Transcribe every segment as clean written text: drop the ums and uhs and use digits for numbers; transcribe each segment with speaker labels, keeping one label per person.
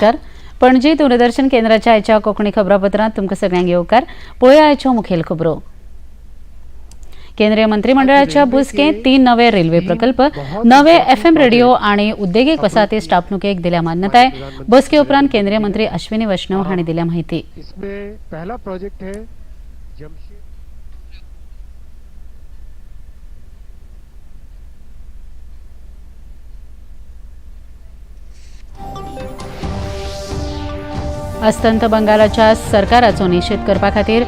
Speaker 1: नमस्कार. पणजी दूरदर्शन केंद्राच्या आयच्या कोकणी खबरापत्रांत तुमकां सगळ्यांक येवकार. पळोवया आयच्यो मुखेल खबरो. केंद्रीय मंत्रिमंडळाच्या बसकेंत 3 नवे रेल्वे प्रकल्प, नवे एफएम रेडिओ आणि उद्देगीक वसाहती स्थापणुकेक दिल्या मान्यताय. बसके उपरांत केंद्रीय मंत्री अश्विनी वैष्णव हांणी दिल्या माहिती.
Speaker 2: इसमें पहला प्रोजेक्ट है
Speaker 1: अस्तंत बंगालाच्या सरकाराचो निषेध करपा खातीर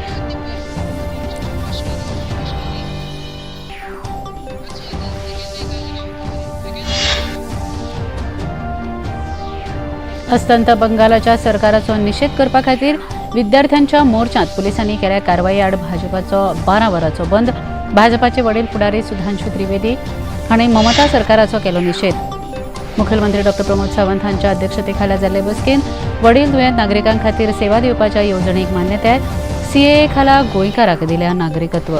Speaker 1: विद्यार्थ्यांच्या मोर्चात पुलिसांनी केल्या कारवाई आड भाजपाचो 12 वरांचो बंद. भाजपाचे वडील फुडारी सुधांशू त्रिवेदी हांणी ममता सरकाराचो केलो निषेध. मुखेलमंत्री डॉ प्रमोद सावंत हांच्या अध्यक्षतेखाला जाल्ले बसकेंत वडील दुयेंत नागरिकां खातीर सेवा दिवपाच्या येवजणेक मान्यताय. सीएए खाला गोंयकारांक दिल्या नागरिकत्व.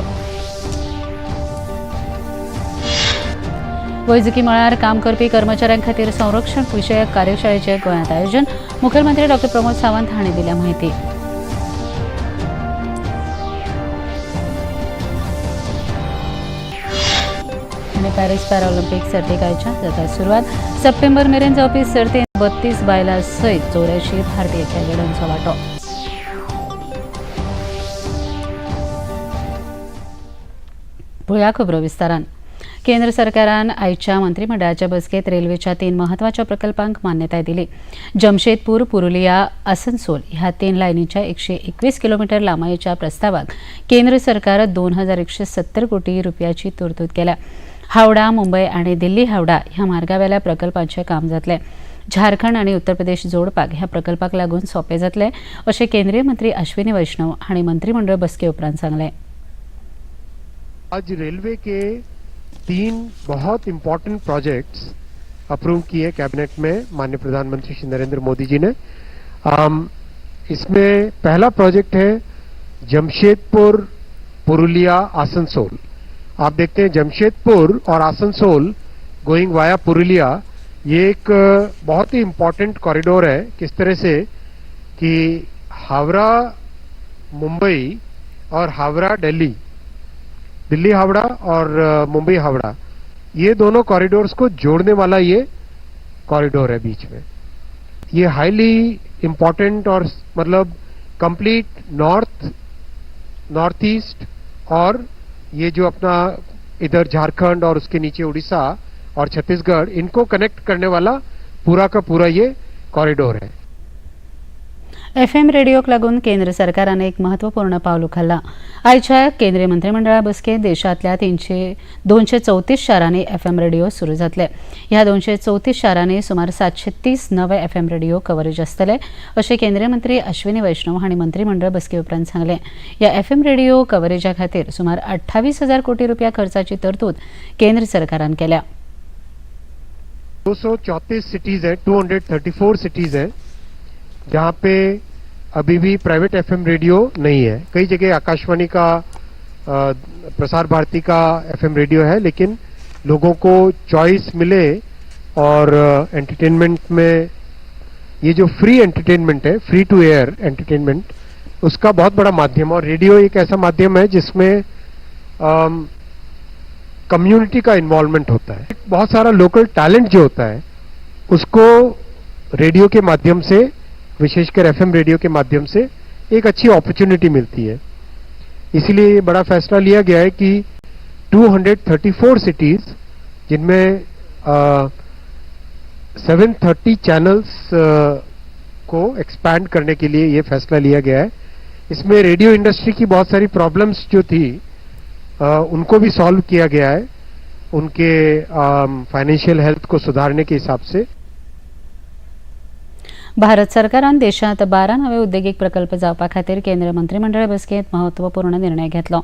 Speaker 1: वैजकी मळार काम करपी कर्मचाऱ्यां खातीर संरक्षण विशयक कार्यशाळेचे गोंयांत आयोजन. मुखेलमंत्री डॉ प्रमोद सावंत हांणी दिल्या माहिती. पॅरिस पॅरालिंपिक सर्तीक आयच्यान जाता सुरवात. सप्टेंबर मेरेन जावपी सर्तीत 32 बायलां सयत 84 भारतीय खेळगड्यांचो वांटो. पळोवया खबरो विस्तारान. केंद्र सरकारान आयच्या मंत्रिमंडळाच्या बसकेत रेल्वेच्या 3 म्हत्वाच्या प्रकल्पांक मान्यताय दिली. जमशेदपूर, पुरुलिया, आसनसोल ह्या 3 लायनीच्या 121 किलोमीटर लांबायेच्या प्रस्तावाक केंद्र सरकार 2170 कोटी रुपयाची तरतूद केल्या. हावडा, मुंबय आणि दिल्ली हावडा ह्या मार्गावेल्या प्रकल्पांचे काम जातले. झारखंड आणि उत्तर प्रदेश जोडपाक ह्या प्रकल्पाक लागून सोपे जातले अशें केंद्रीय मंत्री अश्विनी वैष्णव हांणी मंत्रिमंडळ बसके उपरांत सांगले.
Speaker 2: आज रेलवे के 3 बहुत इम्पोर्टेंट प्रोजेक्ट्स अप्रूव किए कैबिनेट में माननीय प्रधानमंत्री श्री नरेंद्र मोदी जी ने. इसमें पहला प्रोजेक्ट है जमशेदपुर, पुरुलिया, आसनसोल. आप देखते हैं जमशेदपुर और आसनसोल गोइंग वाया पुरुलिया, ये एक बहुत ही इम्पोर्टेंट कॉरिडोर है. किस तरह से कि हावड़ा मुंबई और हावड़ा दिल्ली, दिल्ली हावड़ा और मुंबई हावड़ा, ये दोनों कॉरिडोर्स को जोड़ने वाला ये कॉरिडोर है बीच में. ये हाईली इम्पोर्टेंट और मतलब कंप्लीट नॉर्थ ईस्ट और ये जो अपना इधर झारखंड और उसके नीचे उड़ीसा और छत्तीसगढ़, इनको कनेक्ट करने वाला पूरा का पूरा ये कॉरिडोर है.
Speaker 1: एफएम रेडिओक लागून केंद्र सरकारान एक महत्वपूर्ण पावल उखल्ला. आयच्या केंद्रीय मंत्रिमंडळा बसकेत देशांतल्या 234 शारांनी एफएम रेडिओ सुरू जातले. ह्या 234 शारांनी सुमार 730 नवे एफएम रेडिओ कव्हरेज आसतले अशें केंद्रीय मंत्री अश्विनी वैष्णव हांणी मंत्रिमंडळ बसके उपरांत सांगले. ह्या एफएम रेडिओ कव्हरेजा खातीर सुमार 28,000 कोटी रुपया खर्चाची तरतूद केंद्र सरकारान केल्या.
Speaker 2: 234 सिटीज है, 234 सिटीज है जहां पे अभी भी प्राइवेट एफएम रेडियो नहीं है. कई जगह आकाशवाणी का, प्रसार भारती का एफएम रेडियो है, लेकिन लोगों को चॉइस मिले और एंटरटेनमेंट में ये जो फ्री एंटरटेनमेंट है, फ्री टू एयर एंटरटेनमेंट, उसका बहुत बड़ा माध्यम. और रेडियो एक ऐसा माध्यम है जिसमें कम्युनिटी का इन्वॉल्वमेंट होता है. बहुत सारा लोकल टैलेंट जो होता है उसको रेडियो के माध्यम से, विशेषकर एफएम रेडियो के माध्यम से एक अच्छी अपॉर्चुनिटी मिलती है. इसीलिए ये बड़ा फैसला लिया गया है कि 234 सिटीज जिनमें 730 चैनल्स को एक्सपैंड करने के लिए ये फैसला लिया गया है. इसमें रेडियो इंडस्ट्री की बहुत सारी प्रॉब्लम्स जो थी उनको भी सॉल्व किया गया है, उनके फाइनेंशियल हेल्थ को सुधारने के हिसाब से.
Speaker 1: भारत सरकारान देशांत 12 नवे उद्देगीक प्रकल्प जावपा खातीर केंद्रीय मंत्रिमंडळ बसकेत महत्वपूर्ण निर्णय घेतलो.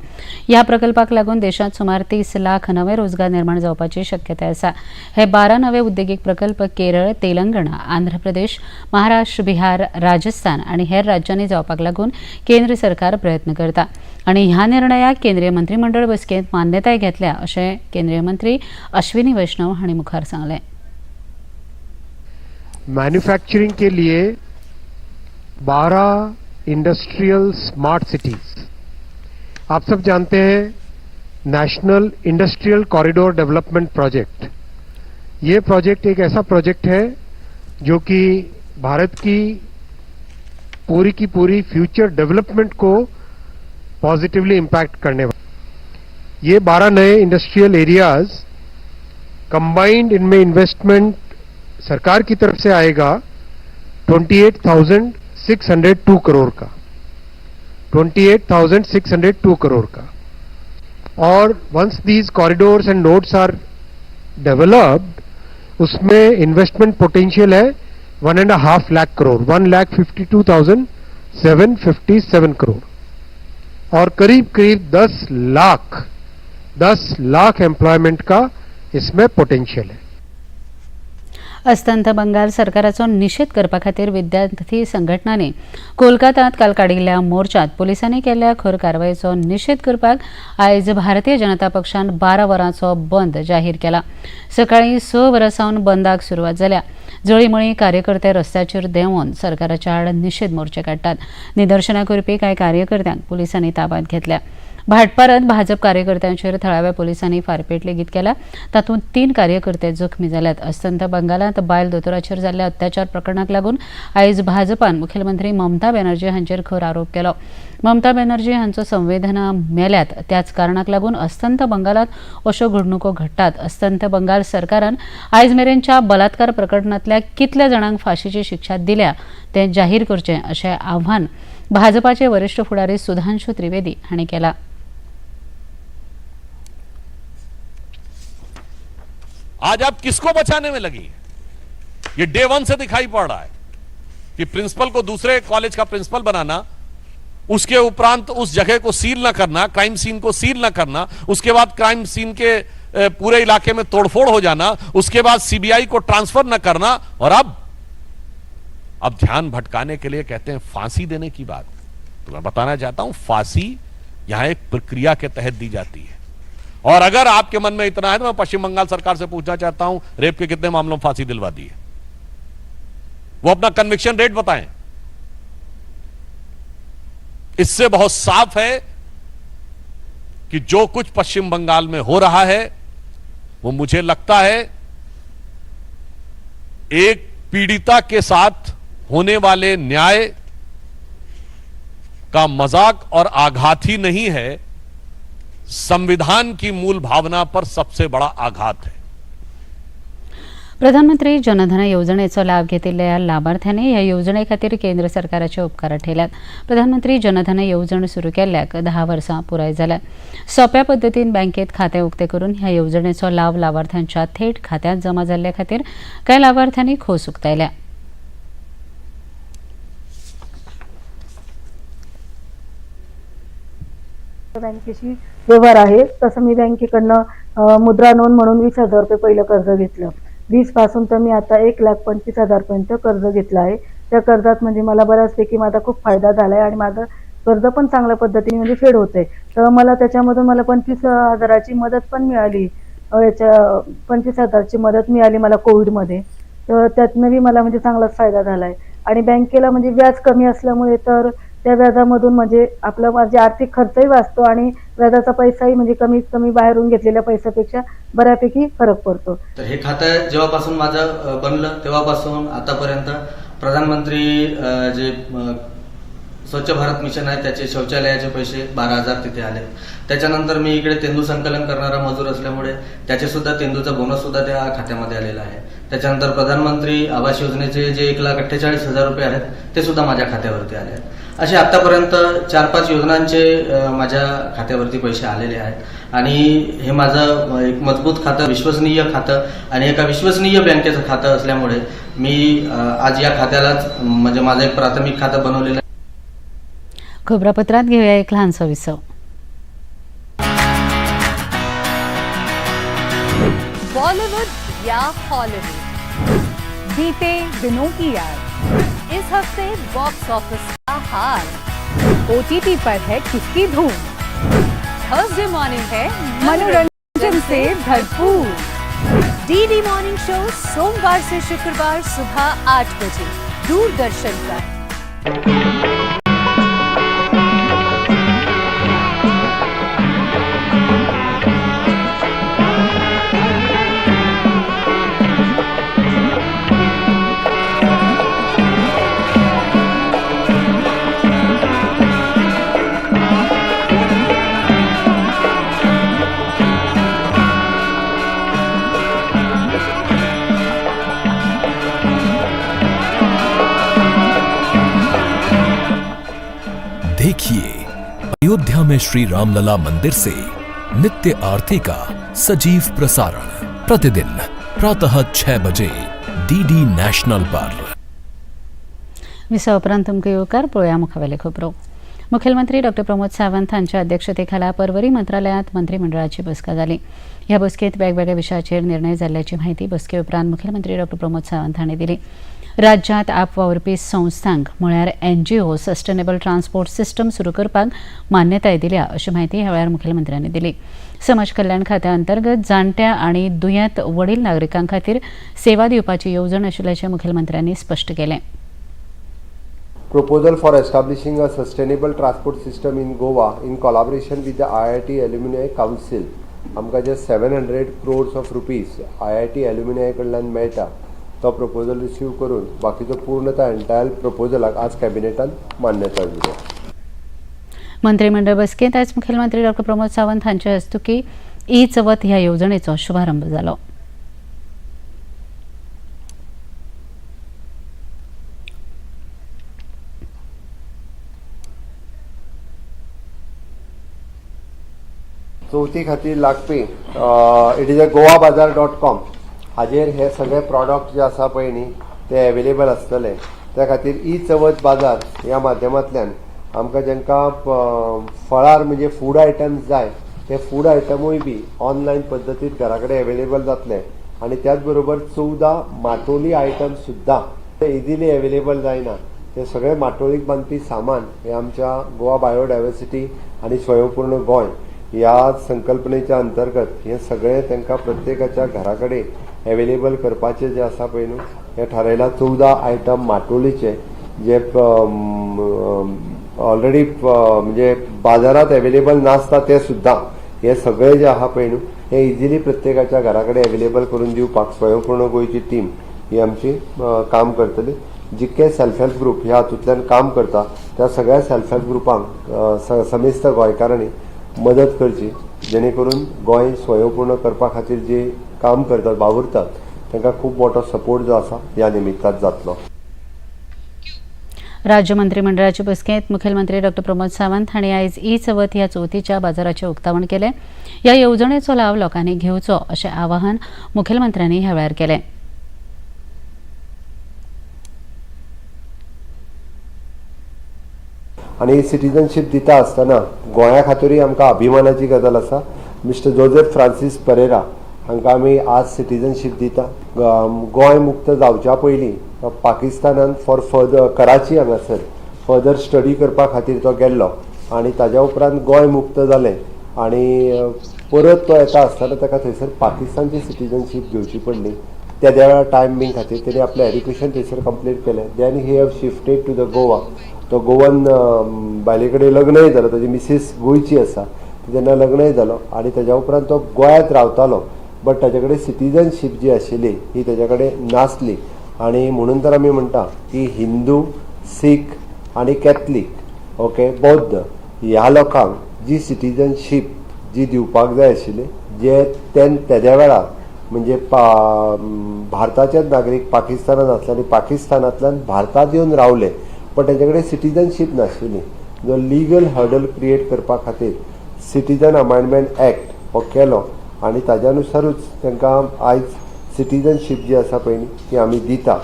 Speaker 1: ह्या प्रकल्पाक लागून देशांत सुमार 30 लाख नवे रोजगार निर्माण जावपाची शक्यताय आसा. हे 12 नवे उद्देगीक प्रकल्प केरळ, तेलंगणा, आंध्र प्रदेश, महाराष्ट्र, बिहार, राजस्थान आणि हेर राज्यांनी जावपाक लागून केंद्र सरकार प्रयत्न करता आणि ह्या निर्णयाक केंद्रीय मंत्रिमंडळ बसकेत मान्यताय घेतल्या अशें केंद्रीय मंत्री अश्विनी वैष्णव हांणी मुखार सांगलें.
Speaker 2: मैन्युफैक्चरिंग के लिए 12 इंडस्ट्रियल स्मार्ट सिटीज, आप सब जानते हैं national industrial corridor development project, ये प्रोजेक्ट एक ऐसा प्रोजेक्ट है जो कि भारत की पूरी फ्यूचर डेवलपमेंट को पॉजिटिवली इंपैक्ट करने वाला। ये 12 नए इंडस्ट्रियल एरियाज कंबाइंड, इनमें इन्वेस्टमेंट सरकार की तरफ से आएगा 28,602 करोड़ का, 28,602 करोड़ का। और once these corridors and nodes are developed, उसमें इन्वेस्टमेंट पोटेंशियल है 1.5 लाख करोड़, 1,52,757 करोड़, और करीब 10 लाख एम्प्लॉयमेंट का इसमें पोटेंशियल है।
Speaker 1: अस्तंत बंगाल सरकाराचो निषेध करपा खातीर विद्यार्थी संघटनांनी कोलकातात काल काडिल्ल्या मोर्चात पुलिसांनी केल्ल्या खर कारवायेचो निषेध करपाक आयज भारतीय जनता पक्षान 12 वरांचो बंद जाहीर केला। सकाळी 6 वरां सावन बंदाक सुरवात जाल्या। जळीमळी कार्यकर्ते रस्त्याचेर देंवोन सरकाराच्या आड निषेध मोर्चे काडटात। निदर्शनां करपी कांय कार्यकर्त्यांक पुलिसांनी ताब्यांत घेतल्या। भाटपारात भाजप कार्यकर्त्यांचेर थळाव्या पुलिसांनी फारपेट लेगीत केला। तातूंत 3 कार्यकर्ते जखमी जाल्यात। अस्तंत बंगालांत बायल दोतोराचेर जाल्ल्या अत्याचार प्रकरणाक लागून आयज भाजपान मुखेलमंत्री ममता बॅनर्जी हांचेर खर आरोप केलो। ममता बॅनर्जी हांचो संवेदना मेल्यात त्याच कारणाक लागून अस्तंत बंगालात अश्यो घडणुको घडटात। अस्तंत बंगाल सरकारान आयज मेरेनच्या बलात्कार प्रकरणांतल्या कितल्या जाणांक फाशीची शिक्षा दिल्या तें जाहीर करचें अशें आव्हान भाजपाचे वरिष्ठ फुडारी सुधांशू त्रिवेदी हांणी केलां।
Speaker 3: आज आप किसको बचाने में लगी? ये डे 1 से दिखाई पड़ रहा है कि प्रिंसिपल को दूसरे कॉलेज का प्रिंसिपल बनाना, उसके उपरांत उस जगह को सील न करना, क्राइम सीन को सील न करना, उसके बाद क्राइम सीन के पूरे इलाके में तोड़फोड़ हो जाना, उसके बाद सीबीआई को ट्रांसफर न करना, और अब ध्यान भटकाने के लिए कहते हैं फांसी देने की बात। तो मैं बताना चाहता हूं, फांसी यहां एक प्रक्रिया के तहत दी जाती है। और अगर आपके मन में इतना है तो मैं पश्चिम बंगाल सरकार से पूछना चाहता हूं, रेप के कितने मामलों में फांसी दिलवा दी है? वो अपना कन्विक्शन रेट बताएं। इससे बहुत साफ है कि जो कुछ पश्चिम बंगाल में हो रहा है वो मुझे लगता है एक पीड़िता के साथ होने वाले न्याय का मजाक और आघात ही नहीं है, संविधान की मूल भावना पर सबसे बड़ा आघात है।
Speaker 1: प्रधानमंत्री जनधन योजनेचो लाभ घेतिल्ल्या लाभार्थ्यांनी ह्या योजने खातीर केंद्र सरकाराचे उपकार ठेयल्यात। प्रधानमंत्री जनधन येवजण सुरू केल्ल्याक 10 वर्सां पुराय जाल्यात। सोप्या पद्दतीन बँकेत खातें उक्तें करून ह्या योजनेचो लाभ लाभार्थ्यांच्या थेट खात्यांत जमा जाल्ल्या खातीर कांय लाभार्थ्यांनी खोस उक्तायल्या।
Speaker 4: बँकेशी व्यवहार आहे, तसं मी बँकेकडनं मुद्रा नोंद म्हणून 20,000 रुपये पहिलं कर्ज घेतलं। 20 पासून तर मी आता 1,25,000 पर्यंत कर्ज घेतलं आहे। त्या कर्जात म्हणजे मला बऱ्याचपैकी माझा खूप फायदा झालाय आणि माझं कर्ज पण चांगल्या पद्धतीने म्हणजे फेड होतंय। तर मला त्याच्यामधून मला 25,000ची मदत पण मिळाली। याच्या 25,000ची मदत मिळाली मला कोविडमध्ये। तर त्यातनंही मला म्हणजे चांगलाच फायदा झालाय आणि बँकेला म्हणजे व्याज कमी असल्यामुळे तर त्या व्याजामधून म्हणजे आपला माझे आर्थिक खर्चही वाचतो आणि व्याजाचा पैसाही म्हणजे कमीत कमी बाहेरून घेतलेल्या पैशापेक्षा बऱ्यापैकी फरक पडतो।
Speaker 5: तर हे खातं जेव्हापासून माझं बनलं तेव्हापासून आतापर्यंत प्रधानमंत्री जे स्वच्छ भारत मिशन आहे त्याचे शौचालयाचे पैसे 12,000 तिथे आले। त्याच्यानंतर मी इकडे तेंदू संकलन करणारा मजूर असल्यामुळे त्याचे सुद्धा तेंदूचा बोनस सुद्धा त्या खात्यामध्ये आलेला आहे। त्याच्यानंतर प्रधानमंत्री आवास योजनेचे जे 1,48,000 रुपये आहेत ते सुद्धा माझ्या खात्यावरती आले आहेत। असे आतापर्यंत 4-5 योजनांचे माझ्या खात्यावरती पैसे आलेले आहेत आणि हे माझं एक मजबूत खातं, विश्वसनीय खातं आणि एका विश्वसनीय बँकेचं खातं असल्यामुळे मी आज या खात्यालाच म्हणजे माझं एक प्राथमिक खातं बनवलेलं आहे।
Speaker 1: खबरापत्रात घेऊया एक लहानसा विसव।
Speaker 6: बॉलीवुड या हॉलीवुड, बीते दिनों की याद, इस हफ्ते बॉक्स ऑफिस का हाल, ओटीटी पर है किसकी धूम, थर्सडे मॉर्निंग है मनोरंजन से भरपूर। डीडी मॉर्निंग शो सोमवार से शुक्रवार सुबह 8 बजे दूरदर्शन पर।
Speaker 7: देखिए अयोध्या में श्री रामलला मंदिर से नित्य आरती का सजीव प्रसारण प्रतिदिन प्रातः 6 बजे डीडी नॅशनल पर।
Speaker 1: विसावपरांत तुमके येवकार पळोवया मुखावेले खबरो। मुखेलमंत्री डॉ प्रमोद सावंत हांच्या अध्यक्षतेखाला पर्वरी मंत्रालयात मंत्रिमंडळाची बसका जाली। ह्या बसकेत वेगवेगळ्या विशयाचेर निर्णय जाल्ल्याची माहिती बसके उपरांत मुखेलमंत्री डॉ प्रमोद सावंत हांणी दिली। राज्यांत आप वावुरपी संस्थांक म्हळ्यार NGO सस्टेनेबल ट्रान्सपोर्ट सिस्टम सुरू करपाक मान्यताय दिल्या अशी माहिती ह्या वेळार मुखेलमंत्र्यांनी दिली। समाज कल्याण खात्या अंतर्गत जाणट्या आनी दुयेंत वडील नागरिकां खातीर सेवा दिवपाची येवजण आशिल्ल्याचें मुखेलमंत्र्यांनी स्पश्ट केलें।
Speaker 8: Proposal for establishing a sustainable transport system in Goa in collaboration with the IIT Alumni Council आमकां जे 700 crores of rupees IIT Alumni कडल्यान मेळटा तो प्रपोजल रिसीव करून बाकीचो पूर्णता एंटायर प्रपोजलाक आज कॅबिनेटान मान्यताय दिली।
Speaker 1: मंत्रिमंडळ बसकेत आयज मुखेलमंत्री डॉ प्रमोद सावंत हांचे हस्तुकी ई चवथ ह्या येवजणेचो शुभारंभ जालो।
Speaker 8: चवथी खातीर लागपी इट इज goabazar.com हाजेर हे सगळे प्रॉडक्ट जे आसा पळय न्ही ते अवेलेबल आसतले। त्या खातीर ई चवथ बाजार ह्या माध्यमांतल्यान आमकां जेंकां फळार म्हणजे फूड आयटम्स जाय ते फूड आयटमूय बी ऑनलायन पद्दतीन घरा कडेन अवेलेबल जातले आनी त्याच बरोबर 14 माटोली आयटम्स सुद्दां ते इजिली अवेलेबल जायना। ते सगळे माटोळीक बांदपी सामान हे आमच्या गोवा बायोडायवर्सिटी आनी स्वयंपूर्ण गोंय ह्या संकल्पनेच्या अंतर्गत हे सगळे तांकां प्रत्येकाच्या घरा कडेन अवेलेबल करपाचे जे आसा पळय न्हू हे थारायला 14 आयटम माटोलीचे जे ऑलरेडी म्हणजे बाजारात अवेलेबल नासता ते सुद्दां हे सगळे जे आहा पळय न्हू हे इजिली प्रत्येकाच्या घरा कडेन अवेलेबल करून दिवपाक स्वयंपूर्ण गोंयची टीम ही आमची काम करतली। जितके सेल्फ हेल्प ग्रुप ह्या हातूंतल्यान काम करता त्या सगळ्या सेल्फ हेल्प ग्रुपांक समेस्त गोंयकारांनी मदत करची जेणे करून गोंय स्वयंपूर्ण करपा खातीर जे काम करतात वावुरतात तांकां खूब मोठो सपोर्ट जो आसा ह्या निमित्तान जातलो।
Speaker 1: राज्य मंत्रिमंडळाचे बसकेत मुखेलमंत्री डॉ प्रमोद सावंत हांणी आयज ई चवथ ह्या चवथीच्या बाजाराचें उक्तावण केलें। ह्या येवजणेचो लाव लोकांनी घेवचो अशें आवाहन मुखेलमंत्र्यांनी ह्या वेळार केलें।
Speaker 8: आनी सिटीजनशीप दिता आसतना गोंया खातीरूय आमकां अभिमानाची गजाल आसा। मिस्टर जोझेफ फ्रांसीस परेरा हांकां आमी आज सिटीजनशीप दिता। गोंय मुक्त जावच्या पयलीं पाकिस्तानान फॉर फर्दर कराची हांगासर फर्दर स्टडी करपा खातीर तो गेल्लो आनी ताज्या उपरांत गोंय मुक्त जालें आनी परत तो येता आसतना ताका थंयसर पाकिस्तानची सिटीजनशीप घेवची पडली। त्या वेळा टायम बीन खातीर तेणी आपलें एड्युकेशन थंयसर कंप्लीट केलें। Then he have shifted to the Goa. तो गोवन बायले कडेन लग्नय जालो, ताजी मिसीस गोंयची आसा, जेन्ना लग्नय जालो आनी ताज्या उपरांत तो गोंयांत रावतालो बट ताजे कडेन सिटीजनशीप जी आशिल्ली ही ताजे कडेन नासली आनी म्हणून तर आमी म्हणटा की हिंदू, सीख आनी कॅथलीक ओके बौद्ध ह्या लोकांक जी सिटीजनशीप जी दिवपाक जाय आशिल्ली जे तेद्या वेळार म्हणजे भारताचेच नागरीक पाकिस्तानांत आसले आनी पाकिस्तानांतल्यान भारतांत येवन रावले पण ताजे कडेन सिटीजनशीप नाशिल्ली। जो लिगल हर्डल क्रिएट करपा खातीर सिटीजन अमेंडमेंट एक्ट हो केलो आनी ताज्या अनुसारूच तांकां आयज सिटीजनशीप जी आसा पळय ती आमी दिता।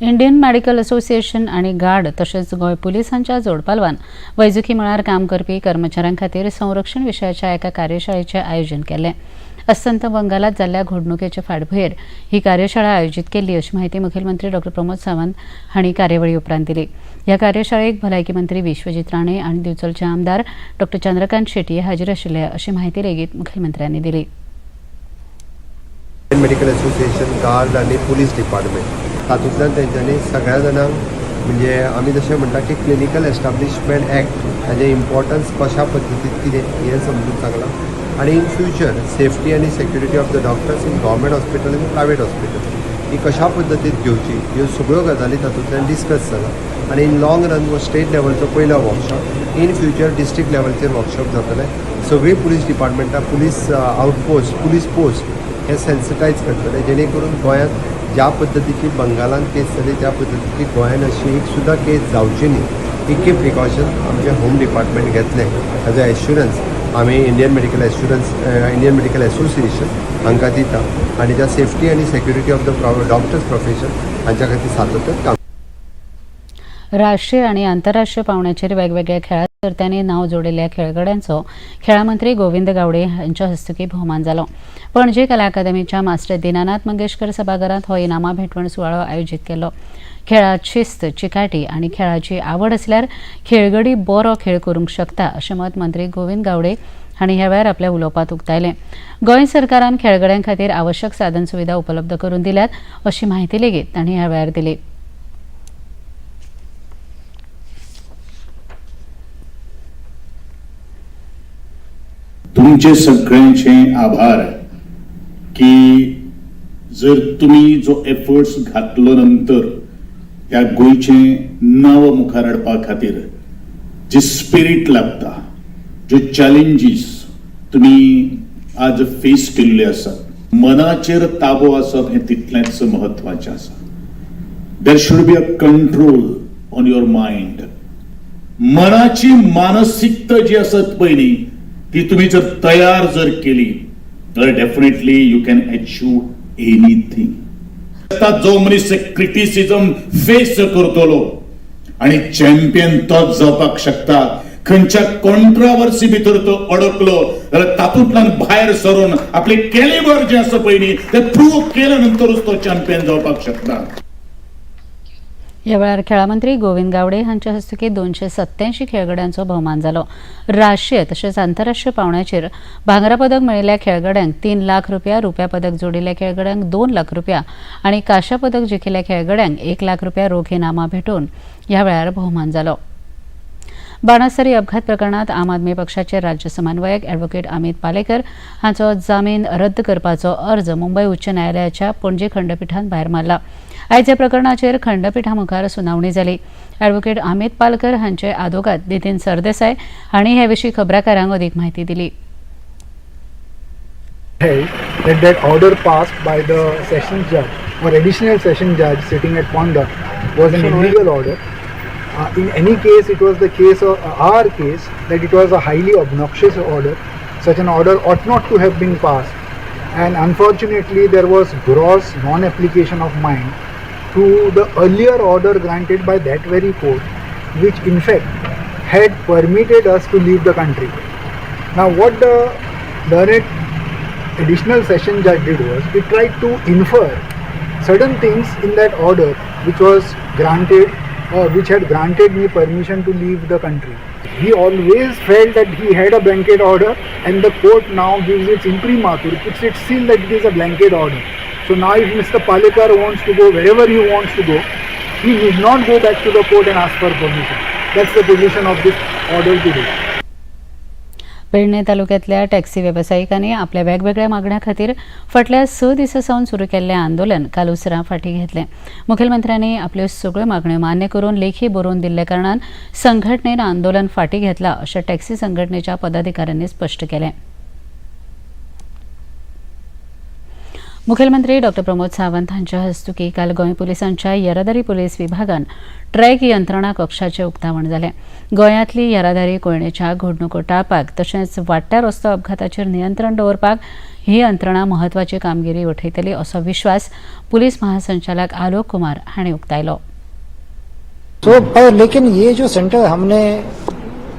Speaker 1: इंडियन मेडिकल असोसिएशन आनी गार्ड तशेंच गोंय पुलिसांच्या जोडपालवान वैजकी मळार काम करपी कर्मचाऱ्यां खातीर संरक्षण विशयाच्या एका कार्यशाळेचें आयोजन केलें। अस्तंत बंगालात जाल्ल्या घडणुकेचे फाटभुंयेर ही कार्यशाळा आयोजीत केल्ली अशी माहिती मुखेलमंत्री डॉ प्रमोद सावंत हांणी कार्यावळी उपरांत दिली। ह्या कार्यशाळेक भलायकी मंत्री विश्वजीत राणे आनी दिवचलचे आमदार डॉ चंद्रकांत शेटये हाजीर आशिल्ले अशी माहिती लेगीत मुखेलमंत्र्यांनी दिली।
Speaker 8: मेडिकल असोसिएशन, गार्ड आणि पुलीस डिपार्टमेंट तातूंतल्यान तेंच्यांनी सगळ्या जाणांक म्हणजे आमी जशें म्हणटा की क्लिनिकल एस्टाब्लिशमेंट एक्ट हाजें इम्पॉर्टन्स कशा पद्दतीन कितें हें समजून सांगलां आणि इन फ्युचर सेफ्टी आणि security of the doctors in government hospital आनी प्रायवेट हॉस्पिटल ही कशा पद्दतीन घेवची ह्यो सगळ्यो गजाली तातूंतल्यान डिस्कस जाला आणि इन लॉंग रन हो स्टेट लेवलचो पयलो वर्कशॉप इन फ्युचर डिस्ट्रिक्ट लेवलचेर वर्कशॉप जातले सगळी पुलीस डिपार्टमेंटां पुलीस आउटपोस्ट पुलीस पोस्ट हे सेन्सिटायज करतले जेणे करून गोंयांत ज्या पद्दतीची बंगालान केस जाली त्या पद्दतीची गोंयांत अशी एक सुद्दां केस जावची न्ही इतके प्रिकॉशन आमचे होम डिपार्टमेंट घेतले हेजो एश्युरन्स आमी इंडियन मेडिकल असोसिएशन हांकां दिता आनी त्या सेफ्टी आनी security of the doctors profession हांच्या खातीर सातत्यान काम.
Speaker 1: राष्ट्रीय आणि आंतरराष्ट्रीय पावंड्याचेर वेगवेगळ्या खेळा सर्त्यांनी नांव जोडिल्ल्या खेळगड्यांचो खेळा मंत्री गोविंद गावडे हांच्या हस्तुकीं भोवमान जालो. पणजी कला अकादमीच्या मास्टर दिनानाथ मंगेशकर सभाघरांत हो इनामां भेटवण सुवाळो आयोजीत केलो. खेळांत शिस्त, चिकाटी आनी खेळाची आवड असल्यार खेळगडी बरो खेळ करूंक शकता अशें मत मंत्री गोविंद गावडे हांणी ह्या वेळार आपल्या उलोवपांत उक्तायलें. गोंय सरकारान खेळगड्यां खातीर आवश्यक साधन सुविधा उपलब्ध करून दिल्यात अशी माहिती लेगीत तांणी ह्या वेळार दिली.
Speaker 9: तुमचे सगळ्यांचे आभार की जर तुम्ही जो एफर्ट्स घातलो नंतर ह्या गोंयचें नांव मुखार हाडपा खातीर जे स्पिरीट लागता ज्यो चॅलेंजीस तुमी आज फेस केल्ले आसात मनाचेर ताबो आसप हें तितलेंच महत्वाचें आसा. देर should be a control on your mind. मनाची मानसिकता जी आसत पयली ती तुम्ही जर तयार जर केली जाल्यार definitely you can achieve anything. जो मनीस क्रिटिसिजम फेस करतलो आणि चॅम्पियन तोच जावपाक शकता. खंयच्या कॉन्ट्रावर्सी भितर तो अडकलो जाल्यार तातूंतल्यान भायर सरून आपले कॅलिबर जे आसा पयली ते प्रूव्ह केल्या नंतरच तो चॅम्पियन जावपाक शकता.
Speaker 1: ह्या वेळार खेळा मंत्री गोविंद गावडे हांच्या हस्तुकीं 287 खेळगड्यांचो भोवमान जालो. राष्ट्रीय तशेंच आंतरराष्ट्रीय पावंड्याचेर भांगरा पदक मेळिल्ल्या खेळगड्यांक 3 लाख रुपया, रुप्या पदक जोडिल्ल्या खेळगड्यांक 2 लाख रुपया आनी कांस्य पदक जिखिल्ल्या खेळगड्यांक 1 लाख रुपया रोख इनामां भेटून ह्या वेळार भोवमान जालो. बाणासरी अपघात प्रकरणात आम आदमी पक्षाचे राज्य समन्वयक ॲडव्होकेट अमित पालेकर हांचो जामीन रद्द करपाचो अर्ज मुंबय उच्च न्यायालयाच्या पणजी खंडपीठान भायर मारला. आयज ह्या प्रकरणाचेर खंडपीठा मुखार सुनावणी जाली. ॲडव्होकेट अमित पालकर हांचे आदोगाद नितीन सरदेसाय हांणी हे विशीं खबराकारांक अदीक म्हायती दिली.
Speaker 10: That order passed by the session judge or additional session judge sitting at Ponda was an illegal order. In any case, it was the case of our case that it was a highly obnoxious order. Such an order ought not to have been passed, and unfortunately, there was gross non-application of mind to the earlier order granted by that very court, which in fact had permitted us to leave the country. Now, what the learned additional session judge did was he tried to infer certain things in that order which was granted or which had granted me permission to leave the country. He always felt that he had a blanket order, and the court now gives its imprimatur, puts its seal that it is a blanket order. So now if Mr. Palekar wants to go wherever he wants to go, he need not go back to the court and ask for permission. That's the position of this order today.
Speaker 1: Pedne तालुक्यातल्या taxi वेवसायिकांनी आपल्या वेगवेगळ्या मागण्या खातीर फाटल्या 6 दिसां सावन सुरू केल्लें आंदोलन काल उसरां फाटीं घेतलें. मुखेलमंत्र्यांनी आपल्यो सगळ्यो मागण्यो मान्य करून लेखी बरोवन दिल्ले कारणान संघटनेन आंदोलन फाटीं घेतलां अशें टॅक्सी संघटनेच्या पदाधिकाऱ्यांनी स्पश्ट केलें. मुखेलमंत्री डॉ प्रमोद सावंत हांच्या हस्तुकीं काल गोंय पुलिसांच्या येरादारी पुलीस विभागान ट्रॅक यंत्रणा कक्षाचें उक्तावण जालें. गोंयांतली येरादारी कोयणेच्या घडणुको टाळपाक तशेंच वाडट्या रस्तो अपघाताचेर नियंत्रण दवरपाक ही यंत्रणा महत्वाची कामगिरी वठयतली असो विश्वास पुलीस महासंचालक आलोक कुमार हांणी उक्तायलो.
Speaker 11: लेकिन ये जो सेंटर हमने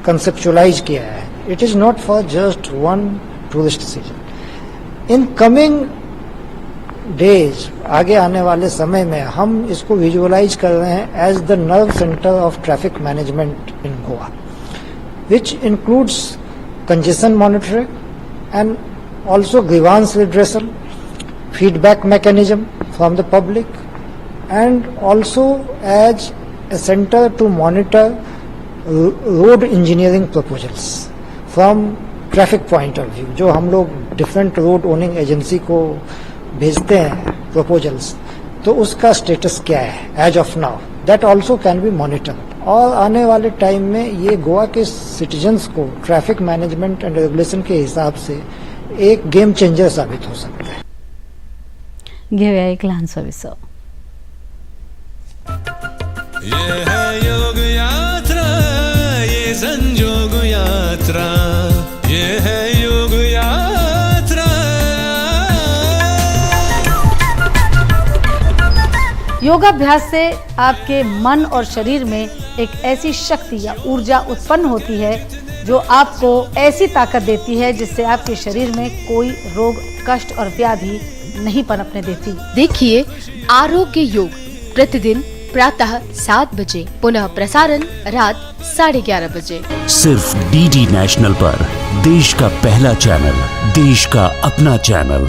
Speaker 11: कंसेप्चुअलाइज किया है, it is not for just one tourist season. In coming days, आगे आने वाले समय में हम इसको विजुअलाइज कर रहे हैं as the nerve centre of traffic management in Goa, which includes congestion monitoring and also grievance redressal feedback mechanism from the public, and also as a center to monitor road engineering proposals from traffic point of view. जो हम लोग different road owning agency को भेजते हैं proposals, तो उसका status क्या है as of now, that also can be monitored. और आने वाले टाइम में ये गोवा के सिटीजन्स को ट्रैफिक मैनेजमेंट एंड रेगुलेशन के हिसाब से एक गेम चेंजर साबित हो सकता है.
Speaker 1: घेऊया एक लहानसा विसव.
Speaker 12: ये है योग यात्रा, ये संयोग यात्रा, ये है योग यात्रा.
Speaker 6: योगाभ्यास से आपके मन और शरीर में एक ऐसी शक्ति या ऊर्जा उत्पन्न होती है जो आपको ऐसी ताकत देती है जिससे आपके शरीर में कोई रोग, कष्ट और व्याधि नहीं पनपने देती.
Speaker 13: देखिए आरोग्य योग प्रतिदिन प्रातः 7 बजे, पुनः प्रसारण रात 11:30 बजे.
Speaker 14: सिर्फ डीडी नेशनल पर, देश का पहला चैनल, देश का अपना चैनल.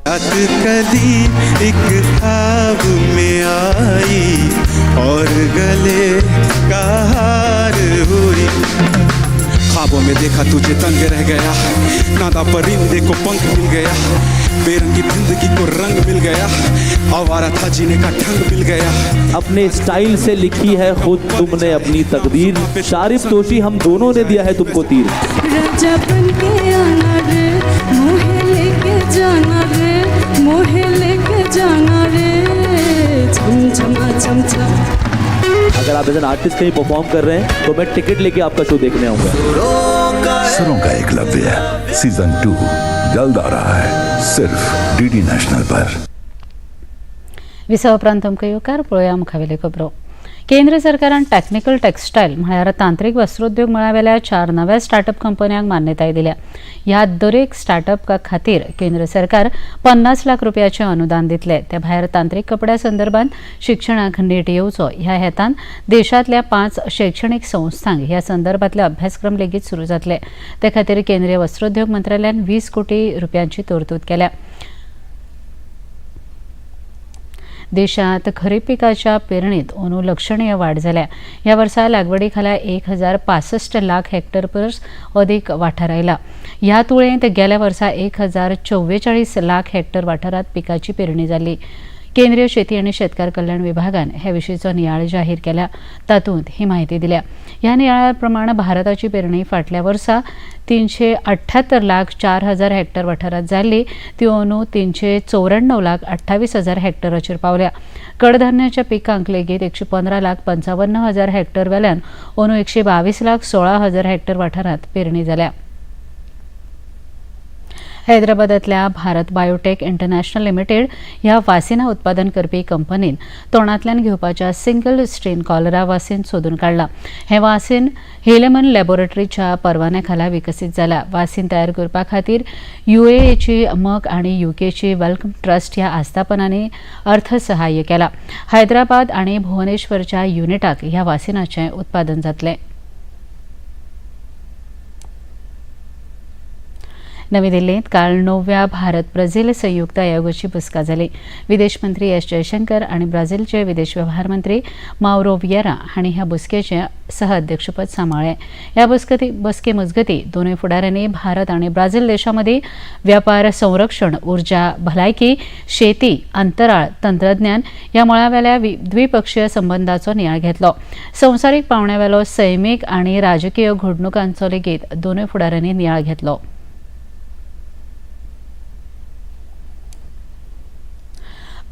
Speaker 12: कली एक ख्वाब में आई और गले का हार हुई. ख्वाबों में देखा तुझे तंग रह गया, नादा परिंदे को पंख मिल गया, बेरंगी जिंदगी को रंग मिल गया, आवारा था जीने का ढंग मिल गया.
Speaker 15: अपने स्टाइल से लिखी है खुद तुमने अपनी तकदीर, शारिफ तोशी हम दोनों ने दिया है तुमको तीर.
Speaker 16: राजा बन के आना रे, मोहे लेके जाना रे, मोहे लेके जाना रे, झम झमा झम झम.
Speaker 15: अगर आप एज एन आर्टिस्ट कहीं परफॉर्म कर रहे हैं तो मैं टिकट लेके आपका शो देखने आऊंगा.
Speaker 17: सुरों का एकलव्य सीजन 2 जल्द आ रहा है सिर्फ डीडी नेशनल पर.
Speaker 1: विसाव प्रांतम कयोकार पळोवया मुखावेले खबरो. केंद्र सरकारान टॅक्निकल टेक्स्टायल म्हळ्यार तांत्रीक वस्त्रोद्योग मळावेल्या 4 नव्या स्टार्टअप कंपन्यांक मान्यताय दिल्या. ह्या दरेक स्टार्टअप खातीर केंद्र सरकार 50 लाख रुपयाचे अनुदान दितले. त्या भायर तांत्रीक कपड्या संदर्भात शिक्षणाक नेट येवचो ह्या हेतान देशांतल्या 5 शैक्षणिक संस्थांक ह्या संदर्भातले अभ्यासक्रम लेगीत सुरू जातले. ते खातीर केंद्रीय वस्त्रोद्योग मंत्रालयान 20 कोटी रुपयांची तरतूद केल्या. देशात खरीप पिकाच्या पेरणीत अंदू लक्षणीय वाढ जाल्या. या वर्सा लागवडी खाला 1065 लाख हेक्टर परस अधिक वाठार आयला. ह्या तुळेंत गेल्या वर्सा 1044 लाख हेक्टर वाठारात पिकाची पेरणी जाली. केंद्रीय शेती आणि शेतकार कल्याण विभागान ह्या विशींचो नियाळ जाहीर केला. तातूंत ही माहिती दिल्या. ह्या नियाळा प्रमाण भारताची पेरणी फाटल्या वर्सा 378 लाख 4,000 हेक्टर वाठारात जाल्ली. ती अंदू 394 लाख 28,000 हेक्टराचेर पावल्या. कडधान्याच्या पिकांक लेगीत 115 लाख 55,000 हेक्टर वेल्यान अंदू 122 लाख 16,000 हेक्टर वाठारात पेरणी जाल्या. हैदराबादातल्या भारत बायोटेक इंटरनॅशनल लिमिटेड ह्या वासिना उत्पादन करपी कंपनीन तोंडांतल्यान घेवपाच्या सिंगल स्ट्रेन कॉलरा वासीन सोदून काडला. हे वासीन हेलेमन लॅबोरेटरीच्या परवान्या खाला विकसीत जाला. वासीन तयार करपा खातीर UAEची मक आणि UKची वेलकम ट्रस्ट ह्या आस्थापनांनी अर्थसहाय्य केला. हैदराबाद आणि भुवनेश्वरच्या युनिटाक ह्या वासिनाचें उत्पादन जातलें. नवी दिल्लीत काल 9व्या भारत ब्राझील संयुक्त आयोगाची बसका जाली. विदेश मंत्री एस जयशंकर आणि ब्राझीलचे विदेश व्यवहार मंत्री माउरो वियेरा हांणी ह्या बसकेचे सहअध्यक्षपद सांबाळ्ळें. ह्या बसके मजगती दोनूय फुडाऱ्यांनी भारत आणि ब्राझील देशांमदी व्यापार, संरक्षण, ऊर्जा, भलायकी, शेती, अंतराळ, तंत्रज्ञान ह्या मळावेल्या द्विपक्षीय संबंधांचो नियाळ घेतलो. संवसारीक पावंड्यावेलो सैमीक आणि राजकीय घडणुकांचो लेगीत दोनूय फुडाऱ्यांनी नियाळ घेतलो.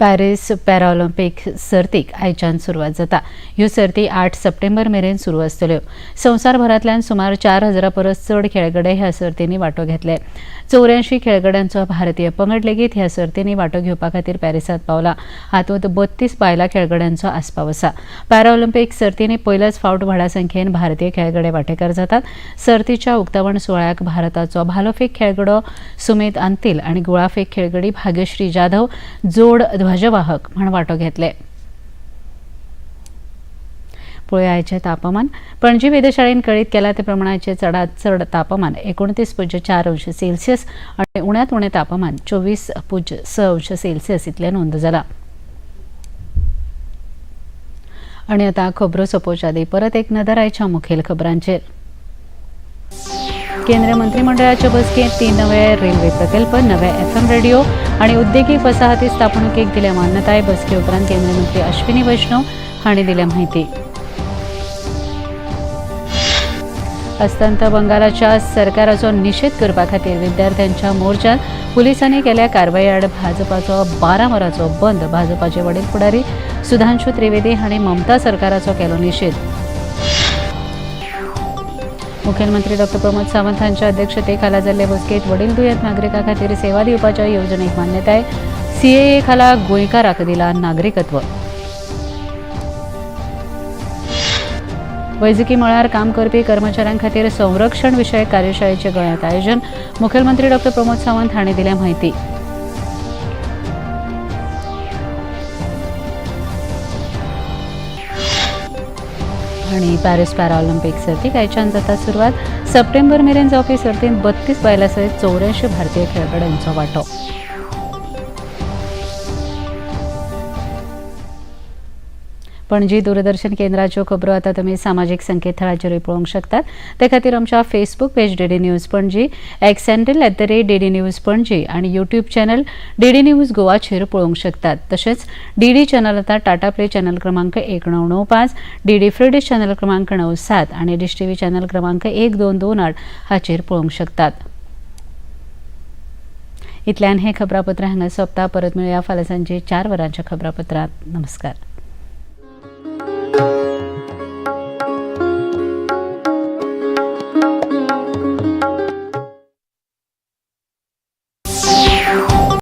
Speaker 1: पॅरिस पॅराऑलिंपिक सर्तीक आयच्यान सुरवात जाता. ह्यो सर्ती 8 सप्टेंबर मेरेन सुरू आसतल्यो. संवसारभरांतल्यान सुमार 4,000 परस चड खेळगडे ह्या सर्तींनी वांटो घेतले. 84 खेळगड्यांचो भारतीय पंगड लेगीत ह्या सर्तींनी वांटो घेवपा खातीर पॅरिसांत पावला. हातूंत 32 बायलां खेळगड्यांचो आस्पाव आसा. पॅराऑलिंपिक सर्तींनी पयल्याच फावट व्हडा संख्येन भारतीय खेळगडे वांटेकार जातात. सर्तीच्या उक्तावण सुवाळ्याक भारताचो भालोफेक खेळगडो सुमीत अंतिल आनी गुळाफेक खेळगडी भाग्यश्री जाधव जोड ध्वजवाहक म्हण वांटो घेतले. आयचे तापमान पणजी वेधशाळेन कळीत केला ते प्रमाणाचे चडांत चड तापमान 29.4 अंश सेल्सियस आणि उण्यांत उणें तापमान 24.6 अंश सेल्सियस इतलें नोंद जालां. आणि आता खबरो सोंपोवचे आदी परत एक नदर आयच्या मुखेल खबरांचेर. केंद्रीय मंत्रिमंडळाच्या बसकेत 3 नवे रेल्वे प्रकल्प, नवे FM रेडिओ आणि उद्देगीक वसाहती स्थापणुकेक दिल्या मान्यताय. बसके उपरांत केंद्रीय मंत्री अश्विनी वैष्णव हांणी दिल्या माहिती. अस्तंत बंगालाच्या सरकाराचो निषेध करपा खातीर विद्यार्थ्यांच्या मोर्चात पुलिसांनी केल्या कारवाये आड भाजपाचो 12 वरांचो बंद. भाजपाचे वडील फुडारी सुधांशू त्रिवेदी हांणी ममता सरकाराचो केलो निषेध. मुखेलमंत्री डॉ. प्रमोद सावंत हांच्या अध्यक्षतेखाला जाल्ले बसकेत वडील दुयेंत नागरिकां खातीर सेवा दिवपाच्या येवजणेक मान्यताय. CAA खाला गोंयकारांक दिला नागरिकत्व. वैजकी मळार काम करपी कर्मचाऱ्यां खातीर संरक्षण विशयक कार्यशाळेचे गोंयांत आयोजन. मुखेलमंत्री डॉ. प्रमोद सावंत हांणी दिल्या माहिती. आणि पॅरिस पॅराऑलिंपिक सर्तीक आयच्यान जाता सुरवात. सप्टेंबर मेरेन जावपी सर्तींत 32 बायलां सयत 84 भारतीय खेळगड्यांचो वांटो. पणजी दूरदर्शन केंद्राच्यो खबरो आतां तुमी सामाजीक संकेतथळाचेरूय पळोवंक शकतात. ते खातीर आमच्या Facebook page DD news Panaji, x handle @DD news Panaji आणि यूट्यूब चॅनल DD न्यूज गोवाचेर पळोवंक शकतात. तशेंच DD चॅनल आतां टाटा प्ले चॅनल क्रमांक 1995, DD फ्री डिश चॅनल क्रमांक 97 आणि डिश TV चॅनल क्रमांक 1228 हाचेर पळोवंक शकतात. इतल्यान हें खबरापत्र हांगा सोंपता. परत मेळुया फाल्यां सांजे 4 वरांच्या खबरापत्रांत. नमस्कार.